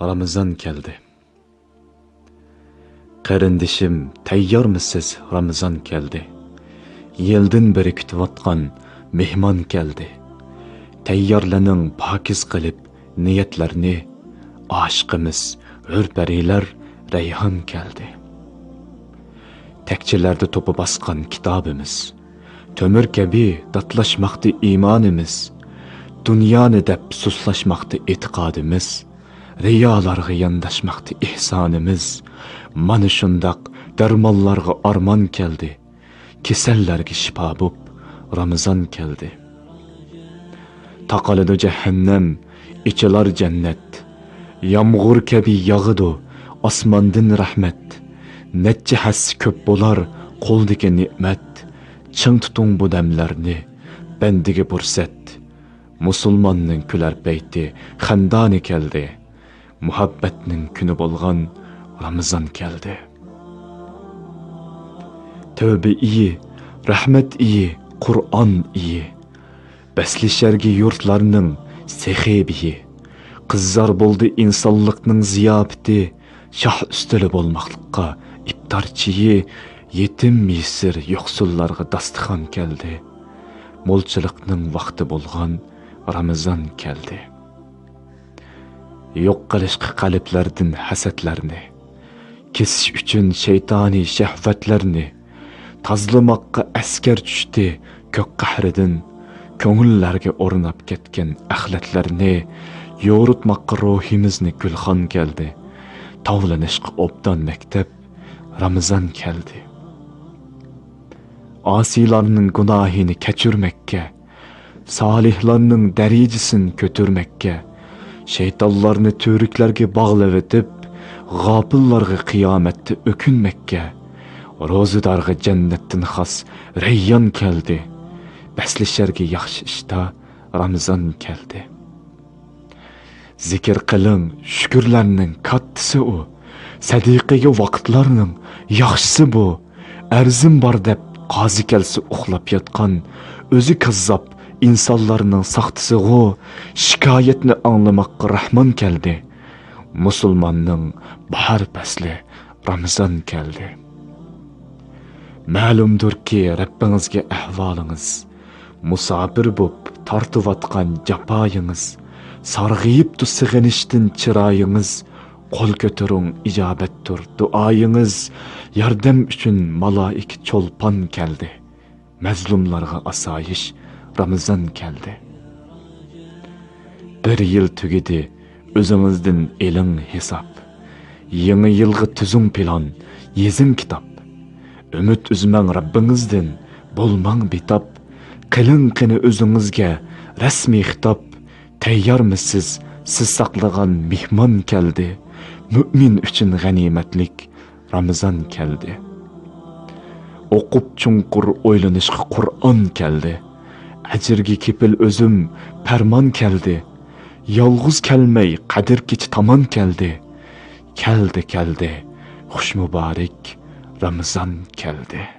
Ramazan keldi. Qarindishim, tayyormisiz? Ramazan keldi. Yildan beri kutayotgan mehmon keldi. Tayyorlaning pokiz qilib niyatlarni, oshiqimiz hurparilar rayhon keldi. Tekçilerde topu baskan kitabımız, tömür kabi datlashmoqda imanimiz, dunyoni deb suslaşmoqda e'tiqodimiz, riyolarga yondashmoqda ihsonimiz, mana shundoq darmonlarga armon keldi, kasallarga shifo bo'p Ramazan keldi. Taqalidi jahannam, ichilar jannat, yomg'ir kabi yog'idu osmondan rahmat. Netçe hassi köp bolar qo'ldagi ne'mat, ching tutung bu damlarni, bendige fursat. Musulmonning kular payti xandoni keldi, muhabbatning kuni bo'lgan Ramazan keldi. Tövbe iyi, rahmat iyi, Qur'on iyi. Baslishargi yurtlarning sehibiyi, qizzar bo'ldi insonlikning ziyofati, shoh ustili bo'lmoqlikqa iftarchiyi, yetim misir yo'qsullarga dasturxon keldi. Mo'lchilikning vaqti bo'lgan Ramazan keldi. Yo'q qilishqa qalblardan hasadlarni, kesish uchun shaytoniy shahvatlarni, tozlamoqqa askar tushdi ko'k qahridan, ko'ngillarga o'rnab ketgan axlatlarni, yo'ritmoqqa ruhimizni gulxon keldi. Tavlanishqa obdan maktab Ramazan keldi. Asilarning gunohini kechirmakka, solihlarning darajasini ko'tarmakka, shaytonlarni to'riklarga bog'lab etib, g'ofillarga qiyomatda o'kinmakka, ro'zadorga jannatdan xos rayyon keldi. Baslisharga yaxshi ishda Ramazan keldi. Zikr qiling, shukrlarning kattasi u, sadiqiga vaqtlarning yaxshisi bu. Arzim bor deb qozi kelsa uxlab yotgan, o'zi kazzob insonlarning saxtisi u, shikoyatni anglamoqqa Rahmon keldi. Musulmonning bahor fasli Ramazan keldi. Ma'lumdirki, Rabbingizga ahvolingiz, musofir bo'lib tortiyotgan jafoyingiz, sarg'ayib sig'inishdan chiroyingiz, qo'l ko'taring ijobatdir duoyingiz, yordam uchun maloik cho'lpon keldi. Mazlumlarga asoyish Ramazan keldi. Bir yil tugidi, o'zingizdan eling hisob. Yangi yilga tuzum plan, yezim kitob. Umid uzmang Rabbingizdan, bo'lmang betob. Qiling qini o'zingizga rasmiy xitob. Tayyormisiz? Siz saqlagan mehmon keldi. Mu'min uchun g'animatlik Ramazan keldi. O'qib chunqur o'ylanishga Qur'on keldi. Ajrga kepil o'zim farmon keldi. Yolg'iz kelmay qadr kech tomon keldi. Keldi, xush muborak Ramazan keldi.